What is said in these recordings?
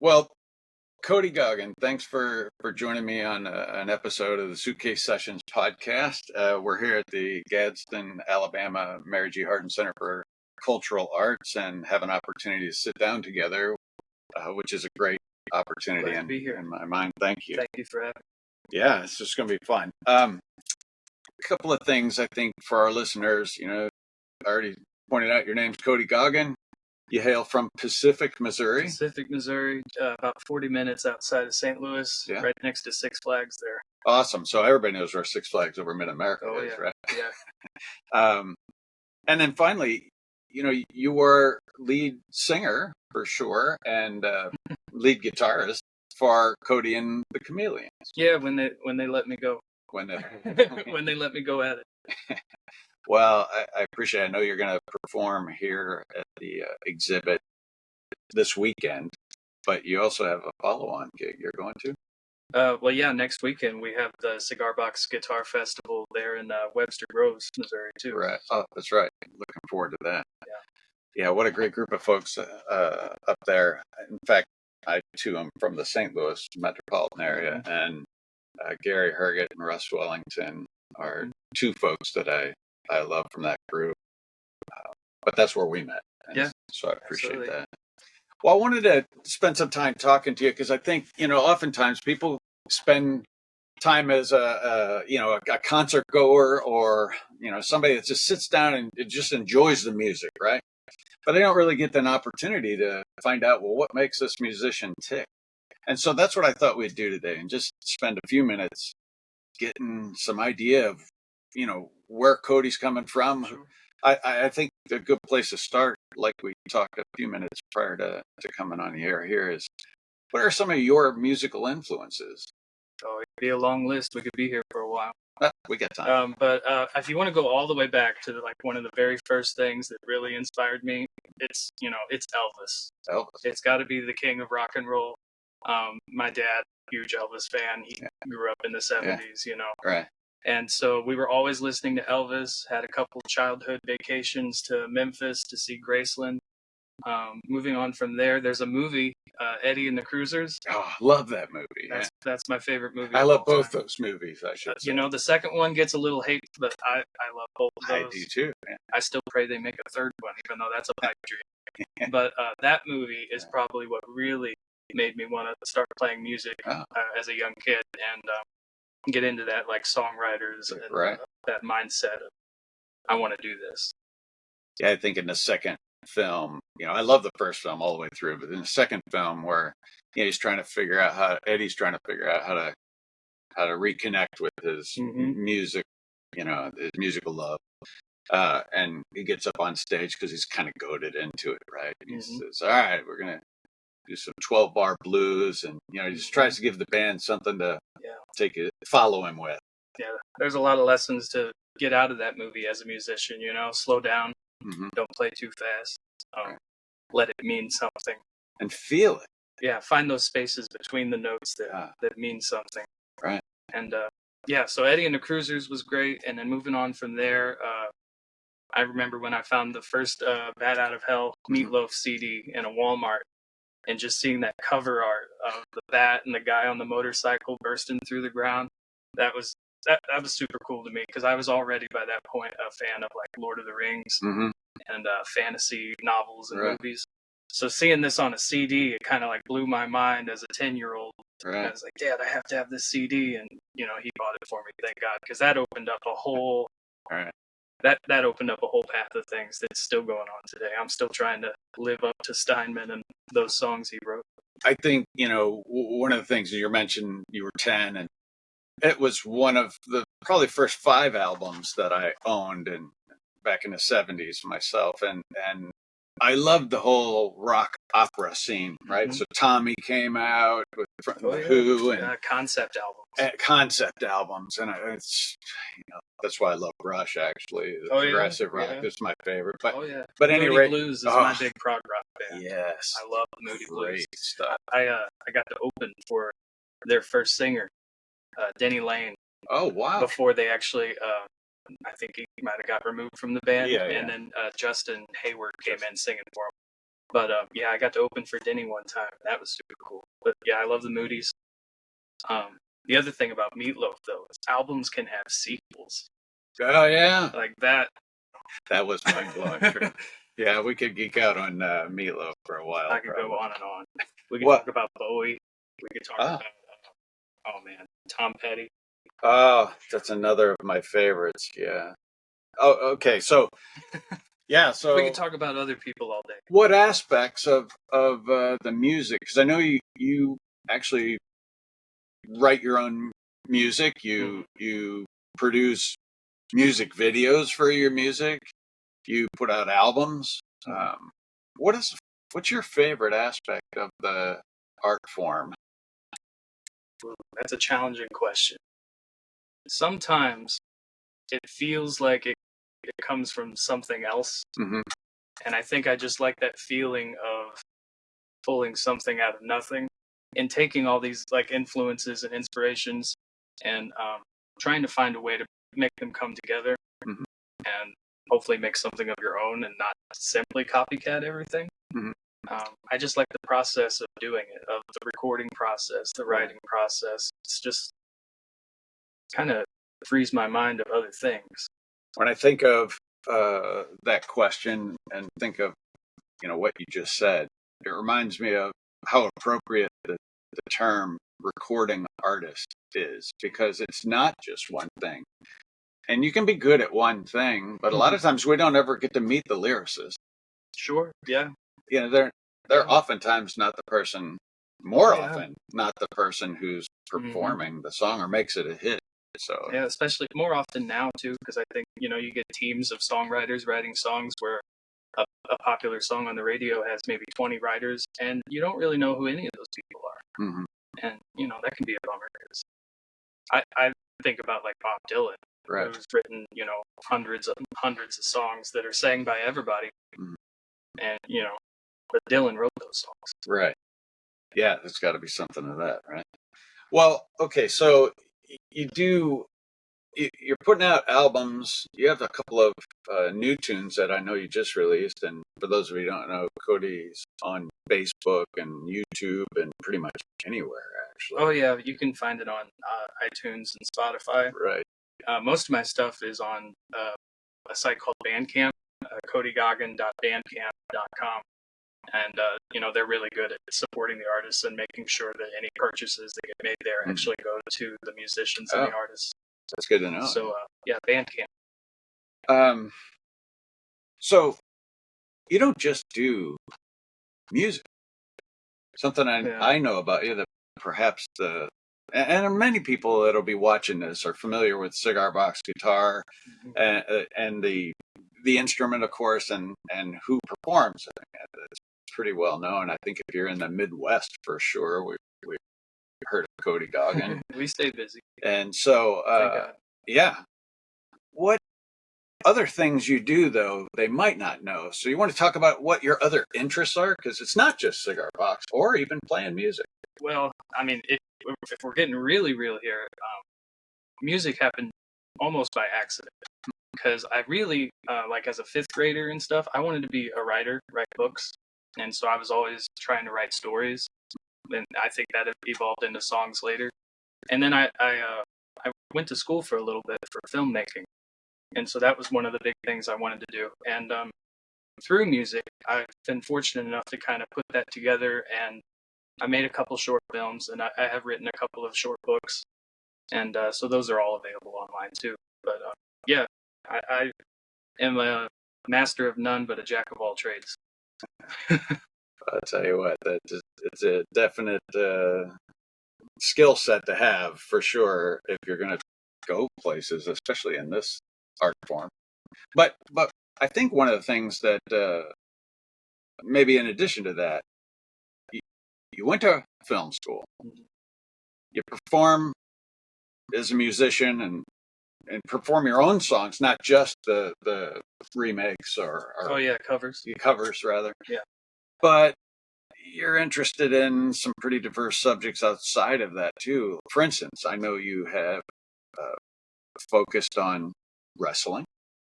Well, Cody Goggin, thanks for joining me on an episode of the Suitcase Sessions podcast. We're here at the Gadsden, Alabama Mary G. Hardin Center for Cultural Arts and have an opportunity to sit down together, which is a great opportunity Glad to be here. in my mind. Thank you. Thank you for having me. Yeah, it's just going to be fun. A couple of things I think for our listeners, I already pointed out your name's Cody Goggin. You hail from Pacific, Missouri. Pacific, Missouri, about 40 minutes outside of St. Louis, Yeah. right next to Six Flags there. Awesome. So everybody knows where Six Flags over Mid-America is, yeah. right? Yeah. And then finally, you were lead singer for sure and lead guitarist for Cody and the Chameleons. Yeah, when they let me go. When they When they let me go at it. Well, I appreciate it. I know you're going to perform here at the exhibit this weekend, but you also have a follow-on gig you're going to? Well, yeah, next weekend we have the Cigar Box Guitar Festival there in Webster Groves, Missouri, too. Right. Oh, that's right. Looking forward to that. Yeah. Yeah, what a great group of folks up there. In fact, I too am from the St. Louis metropolitan area, and Gary Herget and Russ Wellington are two folks that I love from that group. But that's where we met. Yeah. So I appreciate Absolutely. that. Well, I wanted to spend some time talking to you because I think, oftentimes people spend time as a concert goer or, somebody that just sits down and just enjoys the music, right? But they don't really get an opportunity to find out, well, what makes this musician tick? And so that's what I thought we'd do today and just spend a few minutes getting some idea of, where Cody's coming from. Sure. I think a good place to start, like we talked a few minutes prior to coming on here is, what are some of your musical influences? Oh, it'd be a long list. We could be here for a while. We got time. But if you want to go all the way back to one of the very first things that really inspired me, it's Elvis. Elvis. It's got to be the king of rock and roll. My dad, huge Elvis fan. He grew up in the 70s, Right. And so we were always listening to Elvis. Had a couple childhood vacations to Memphis to see Graceland. Moving on from there, there's a movie, Eddie and the Cruisers. Oh, love that movie. That's my favorite movie. I love both those movies, I should say. The second one gets a little hate, but I love both of those. I do too. Yeah. I still pray they make a third one, even though that's a pipe dream. But that movie is probably what really made me want to start playing music as a young kid and get into that, like songwriters and that mindset of, I want to do this. Yeah, I think in the second film, I love the first film all the way through, but in the second film where Eddie's trying to figure out how to reconnect with his music, his musical love. And he gets up on stage because he's kind of goaded into it, right? And he says, all right, we're going to do some 12-bar blues. And, he just tries to give the band something to follow him with. Yeah, there's a lot of lessons to get out of that movie as a musician, slow down, don't play too fast, let it mean something. And feel it. Yeah, find those spaces between the notes that mean something. Right. And, so Eddie and the Cruisers was great. And then moving on from there, I remember when I found the first Bat Out of Hell Meatloaf CD in a Walmart and just seeing that cover art of the bat and the guy on the motorcycle bursting through the ground. That was super cool to me because I was already by that point a fan of like Lord of the Rings and fantasy novels and movies. So seeing this on a CD, it kind of like blew my mind as a 10-year-old. Right. I was like, Dad, I have to have this CD. And, he bought it for me, thank God, because that opened up a whole that opened up a whole path of things that's still going on today. I'm still trying to live up to Steinman and those songs he wrote. I think, one of the things you mentioned, you were 10, and it was one of the probably first 5 albums that I owned and back in the 70s myself. And I loved the whole rock opera scene, right? So Tommy came out with The Who and concept albums. And it's, that's why I love Rush, actually. Progressive rock is my favorite. But but anyway, Blues is my big prog rock band. Yes. I love the Moody Blues. Great stuff. I got to open for their first singer, Denny Lane. Oh, wow. Before they actually, I think he might have got removed from the band. And then Justin Hayward came in singing for him. But yeah, I got to open for Denny one time. That was super cool. But yeah, I love the Moody's. The other thing about Meatloaf though is albums can have sequels. Oh yeah, Like that. that was mind blowing. Yeah, we could geek out on Meatloaf for a while. I could probably. go on and on. We could What? talk about Bowie. We could talk about oh man, Tom Petty. Oh, that's another of my favorites. Yeah. Oh, okay. So yeah. We So could talk about other people all day. what aspects of the music? Because I know you actually write your own music. You produce music videos for your music. You put out albums. What is what's your favorite aspect of the art form? Ooh, that's a challenging question. Sometimes it feels like it comes from something else. Mm-hmm. And I think I just like that feeling of pulling something out of nothing and taking all these like influences and inspirations and trying to find a way to make them come together Mm-hmm. and hopefully make something of your own and not simply copycat everything. Mm-hmm. I just like the process of doing it, of the recording process, the writing process. It's just kind of frees my mind of other things. When I think of that question and think of what you just said, it reminds me of how appropriate the term recording artist is, because it's not just one thing. And you can be good at one thing, but a lot of times we don't ever get to meet the lyricist. Sure, yeah. They're oftentimes not the person, more often, not the person who's performing the song or makes it a hit. So yeah, especially more often now too, because I think you get teams of songwriters writing songs where a popular song on the radio has maybe 20 writers, and you don't really know who any of those people are, and that can be a bummer. Because I think about like Bob Dylan, who's written hundreds of songs that are sang by everybody, and but Dylan wrote those songs. Right. Yeah, there's got to be something of that, right? Well, okay, so you're putting out albums. You have a couple of new tunes that I know you just released, and for those of you who don't know, Cody's on Facebook and YouTube and pretty much anywhere, actually. Oh yeah, you can find it on iTunes and Spotify. Right. Most of my stuff is on a site called Bandcamp, codygoggin.bandcamp.com. And, they're really good at supporting the artists and making sure that any purchases that get made there actually go to the musicians and the artists. That's good to know. So, yeah, Bandcamp. So you don't just do music. Something I know about you that perhaps and many people that'll be watching this are familiar with cigar box guitar and the instrument, of course, and who performs it. It's pretty well known. I think if you're in the Midwest, for sure, we heard of Cody Goggin. We stay busy. And so, yeah. What other things you do, though, they might not know? So you want to talk about what your other interests are? Because it's not just cigar box or even playing music. Well, I mean, if we're getting really real here, music happened almost by accident. Because I really, like as a fifth grader and stuff, I wanted to be a writer, write books. And so I was always trying to write stories. And I think that evolved into songs later. And then I went to school for a little bit for filmmaking. And so that was one of the big things I wanted to do. And through music, I've been fortunate enough to kind of put that together. And I made a couple short films, and I have written a couple of short books. And so those are all available online too. But yeah, I am a master of none, but a jack of all trades. I'll tell you what, it's a definite skill set to have for sure if you're going to go places, especially in this art form. But I think one of the things that maybe in addition to that, you went to film school, you perform as a musician and perform your own songs, not just the remakes or covers rather. Yeah. But you're interested in some pretty diverse subjects outside of that too. For instance, I know you have focused on wrestling.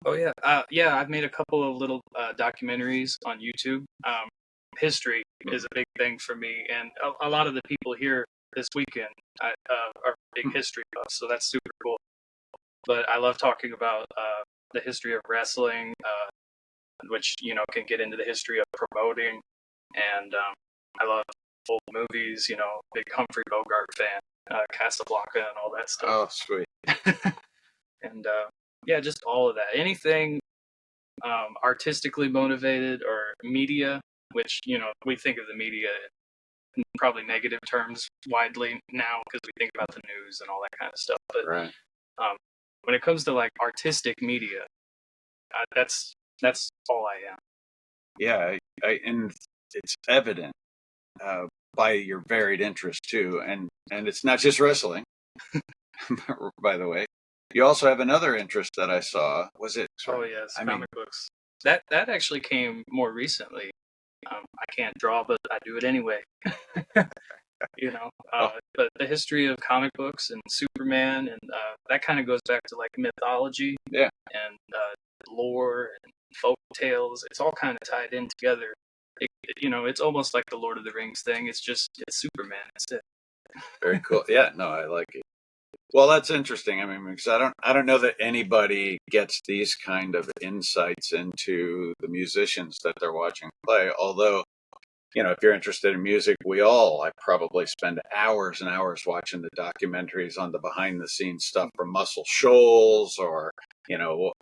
Oh yeah, yeah. I've made a couple of little documentaries on YouTube. history is a big thing for me, and a lot of the people here this weekend are big history buffs, so that's super cool. But I love talking about the history of wrestling, which can get into the history of promoting, and I love old movies. Big Humphrey Bogart fan, Casablanca, and all that stuff. Oh, sweet. And yeah, just all of that. Anything artistically motivated or media, which we think of the media in probably negative terms widely now because we think about the news and all that kind of stuff. But Right. when it comes to like artistic media, that's all I am. Yeah, and it's evident by your varied interest too, and it's not just wrestling. By the way, you also have another interest that I saw. Was it? Oh yes, comic books. That actually came more recently. I can't draw, but I do it anyway. But the history of comic books and Superman and that kind of goes back to like mythology, Yeah, and lore and folk tales. It's all kind of tied in together. It's almost like the Lord of the Rings thing. It's Superman instead. very cool. Yeah, no, I like it. Well, that's interesting. I mean, because I don't know that anybody gets these kind of insights into the musicians that they're watching play. Although, if you're interested in music, I probably spend hours and hours watching the documentaries on the behind the scenes stuff from Muscle Shoals, or, what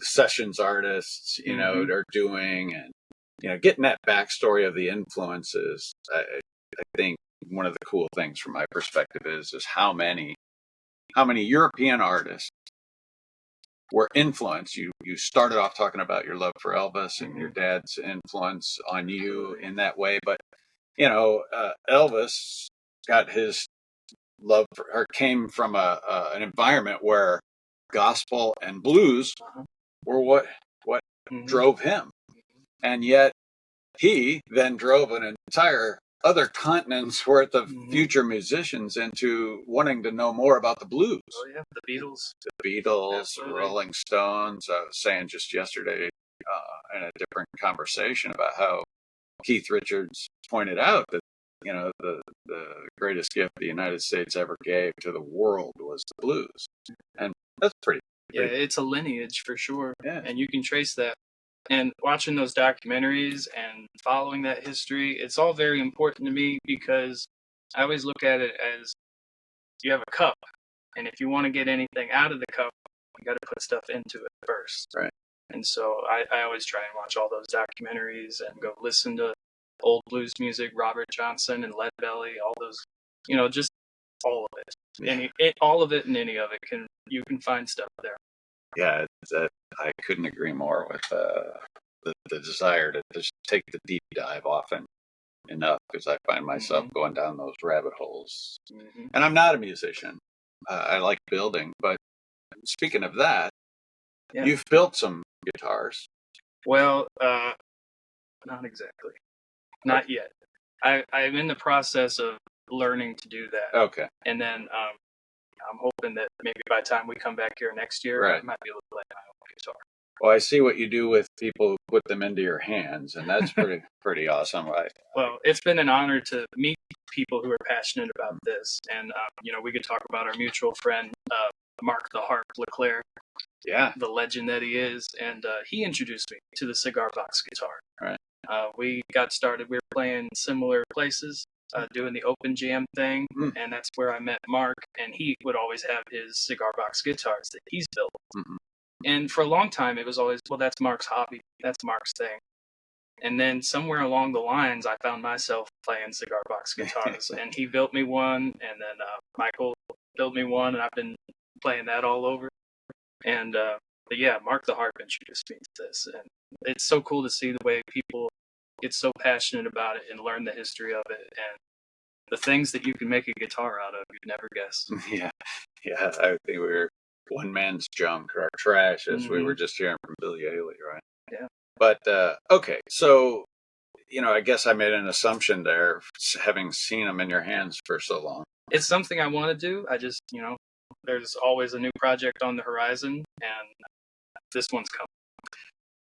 the sessions artists, are doing, and, getting that backstory of the influences. I think one of the cool things from my perspective is how many European artists were influenced. You started off talking about your love for Elvis and your dad's influence on you in that way, but Elvis got his love for, or came from an environment where gospel and blues were what drove him, and yet he then drove an entire other continent's worth of future musicians into wanting to know more about the blues. Oh yeah, the Beatles. The Beatles, Absolutely. Rolling Stones. I was saying just yesterday in a different conversation about how Keith Richards pointed out that the greatest gift the United States ever gave to the world was the blues, and that's pretty. Yeah, it's a lineage for sure. Yeah. And you can trace that. And watching those documentaries and following that history, it's all very important to me because I always look at it as you have a cup, and if you want to get anything out of the cup, you got to put stuff into it first. Right. And so I always try and watch all those documentaries and go listen to old blues music, Robert Johnson and Lead Belly, all those, just all of it. Yeah. All of it and any of it you can find stuff there. Yeah, I couldn't agree more with the desire to just take the deep dive often enough, because I find myself going down those rabbit holes. And I'm not a musician. I like building, but speaking of that, you've built some guitars. Well, not exactly. Not yet. I'm in the process of learning to do that. Okay. And then I'm hoping that maybe by the time we come back here next year, I might be able to play my own guitar. Well, I see what you do with people who put them into your hands, and that's pretty awesome. Well, it's been an honor to meet people who are passionate about this, and we could talk about our mutual friend Mark the Harp Leclerc, the legend that he is, and he introduced me to the cigar box guitar. Right. We got started. We were playing similar places, doing the open jam thing, and that's where I met Mark. And he would always have his cigar box guitars that he's built. And for a long time, it was always, well, that's Mark's hobby. That's Mark's thing. And then somewhere along the lines, I found myself playing cigar box guitars. And he built me one, and then Michael built me one, and I've been playing that all over. And but yeah, Mark the Harp introduced me to this. And it's so cool to see the way people get so passionate about it and learn the history of it. And the things that you can make a guitar out of, you'd never guess. Yeah. I think we were one man's junk or trash, as we were just hearing from Billy Ailey, right? Yeah. But okay, so I guess I made an assumption there, having seen them in your hands for so long. It's something I want to do. I just, there's always a new project on the horizon, and this one's coming.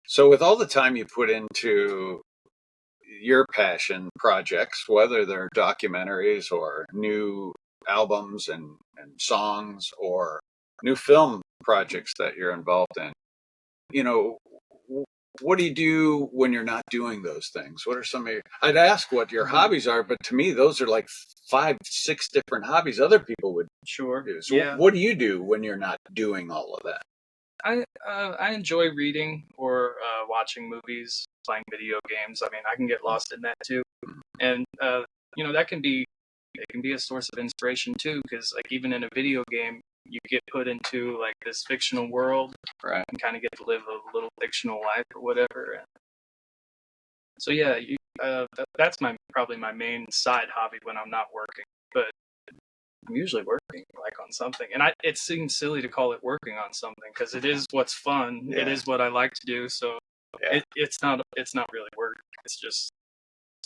So with all the time you put into your passion projects, whether they're documentaries or new albums and songs or new film projects that you're involved in. You know, what do you do when you're not doing those things? What are some of your, I'd ask what your hobbies are, but to me, those are like 5, 6 different hobbies other people would Sure. do. So Yeah. what do you do when you're not doing all of that? I enjoy reading or watching movies, playing video games. I mean, I can get lost in that too, and that can be a source of inspiration too. Because like even in a video game, you get put into like this fictional world, Right. and kind of get to live a little fictional life or whatever. And so yeah, that's probably my main side hobby when I'm not working, but I'm usually working like on something, and it seems silly to call it working on something because it is what's fun. Yeah. It is what I like to do. So Yeah. it's not really work. It's just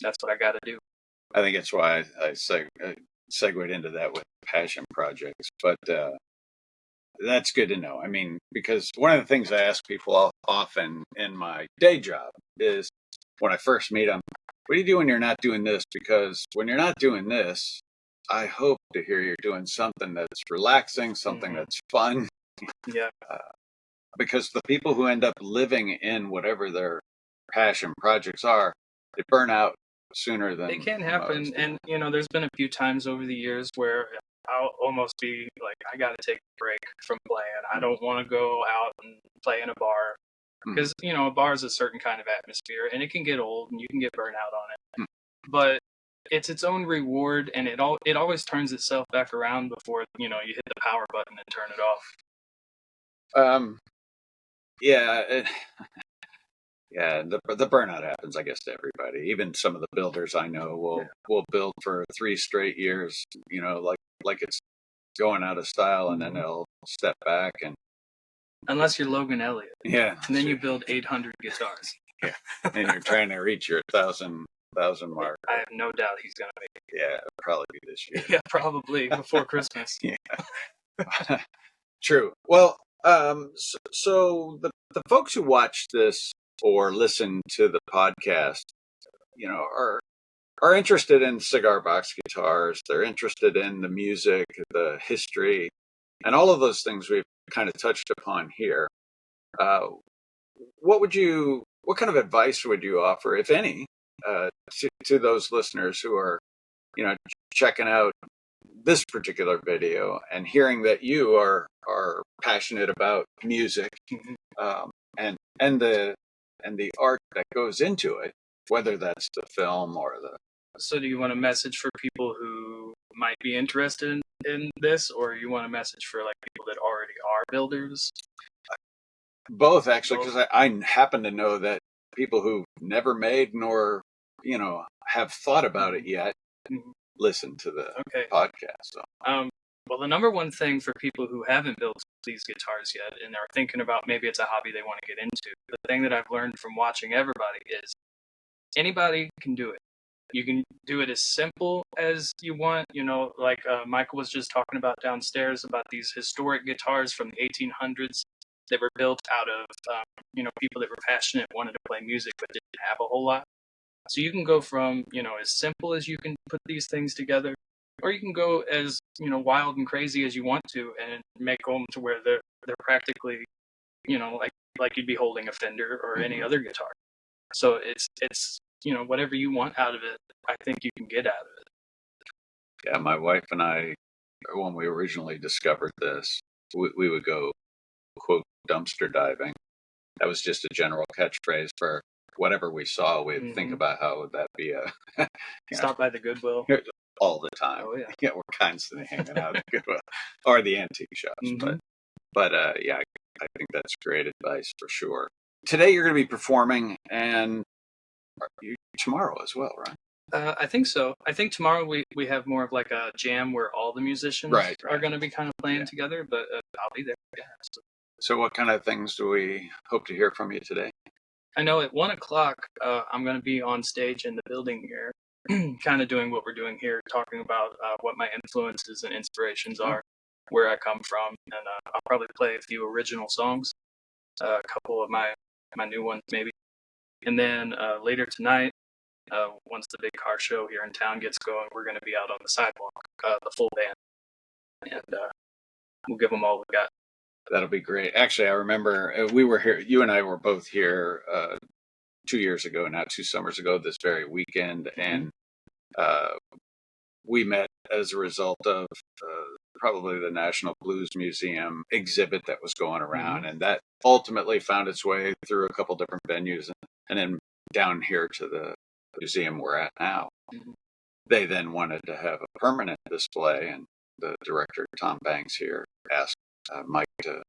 that's what I got to do. I think it's why I segued into that with passion projects. But that's good to know. I mean, because one of the things I ask people often in my day job is when I first meet them, what do you do when you're not doing this? Because when you're not doing this, I hope to hear you're doing something that's relaxing, something that's fun. Yeah. Because the people who end up living in whatever their passion projects are, they burn out sooner than it can happen. most. And there's been a few times over the years where I'll almost be like, I got to take a break from playing. I don't want to go out and play in a bar because a bar is a certain kind of atmosphere and it can get old and you can get burnt out on it. But it's its own reward, and it always turns itself back around before you hit the power button and turn it off. Yeah, yeah. The burnout happens, I guess, to everybody. Even some of the builders I know will build for 3 straight years. Like it's going out of style, and then they'll step back and. Unless you're Logan Elliott. Yeah. And then you build 800 guitars. Yeah. And you're trying to reach your 1,000 mark. I have no doubt he's gonna make it. Yeah, it'll probably be this year. Yeah, probably before Christmas. Yeah. True. Well, so the folks who watch this or listen to the podcast, are interested in cigar box guitars. They're interested in the music, the history, and all of those things we've kind of touched upon here. What kind of advice would you offer, if any, to those listeners who are, checking out this particular video and hearing that you are passionate about music, and the art that goes into it, whether that's the film or the. So do you want a message for people who might be interested in this, or you want a message for like people that already are builders? Both, actually, because I happen to know that people who've never made nor have thought about it yet listen to the podcast. So. Well, the number one thing for people who haven't built these guitars yet and are thinking about maybe it's a hobby they want to get into, the thing that I've learned from watching everybody is anybody can do it. You can do it as simple as you want, like Michael was just talking about downstairs about these historic guitars from the 1800s that were built out of, people that were passionate, wanted to play music, but didn't have a whole lot. So you can go from, as simple as you can put these things together, or you can go as, wild and crazy as you want to and make them to where they're practically, like you'd be holding a Fender or any other guitar. So it's whatever you want out of it, I think you can get out of it. Yeah, my wife and I, when we originally discovered this, we would go, quote, dumpster diving. That was just a general catchphrase for whatever we saw. We'd think about how would that be a stop by the Goodwill all the time. Oh yeah, yeah, we're constantly hanging out at the Goodwill or the antique shops. But yeah, I think that's great advice for sure. Today you're going to be performing, and tomorrow as well, right? I think so. I think tomorrow we have more of like a jam where all the musicians are going to be kind of playing together, but I'll be there. Yeah. So what kind of things do we hope to hear from you today? I know at 1:00 I'm going to be on stage in the building here, kind of doing what we're doing here, talking about what my influences and inspirations are, where I come from, and I'll probably play a few original songs, a couple of my new ones maybe. And then later tonight, Once the big car show here in town gets going, we're going to be out on the sidewalk, the full band, and we'll give them all we got. That'll be great. Actually, I remember we were here. You and I were both here 2 years ago now, 2 summers ago, this very weekend, and we met as a result of probably the National Blues Museum exhibit that was going around, and that ultimately found its way through a couple different venues, and then down here to the museum we're at now. They then wanted to have a permanent display, and the director, Tom Banks here, asked Mike to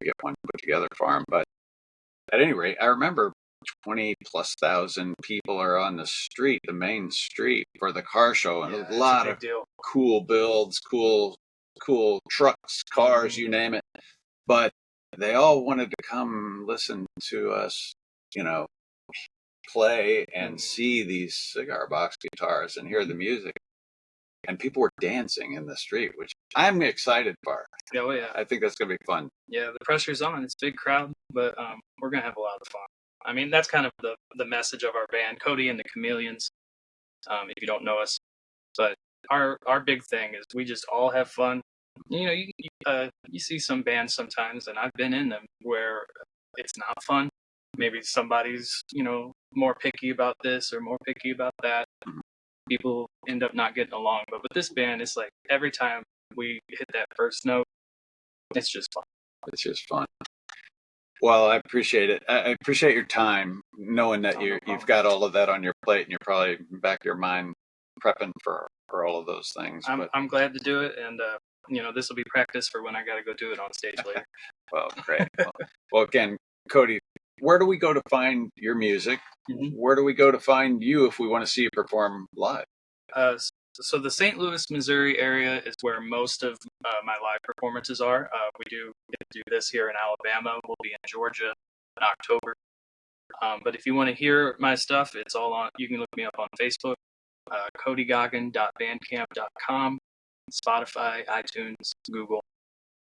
get one put together for him. But at any rate, I remember 20,000+ people are on the street, the main street, for the car show, and a lot of cool builds, cool trucks, cars, you name it. But they all wanted to come listen to us, play and see these cigar box guitars and hear the music. And people were dancing in the street, which I'm excited for. Oh, yeah. I think that's going to be fun. Yeah, the pressure's on. It's a big crowd, but we're going to have a lot of fun. I mean, that's kind of the message of our band, Cody and the Chameleons, if you don't know us. But our big thing is we just all have fun. You see some bands sometimes, and I've been in them, where it's not fun. Maybe somebody's, more picky about this or more picky about that. People end up not getting along. But with this band, it's like every time we hit that first note, it's just fun. It's just fun. Well, I appreciate it. I appreciate your time, knowing that you've got all of that on your plate, and you're probably back of your mind prepping for all of those things. I'm glad to do it, and this will be practice for when I got to go do it on stage later. Well, great. Well, again, Cody, where do we go to find your music? Where do we go to find you if we want to see you perform live? So the St. Louis, Missouri area is where most of my live performances are. We do get to do this here in Alabama. We'll be in Georgia in October. But if you want to hear my stuff, it's all on. You can look me up on Facebook, codygoggin.bandcamp.com, Spotify, iTunes, Google.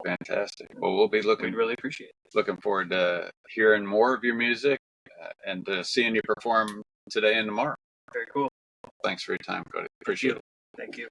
Fantastic. Well, we'll be We'd really appreciate it. Looking forward to hearing more of your music and seeing you perform today and tomorrow. Very cool. Thanks for your time, Cody. Appreciate it. Thank you.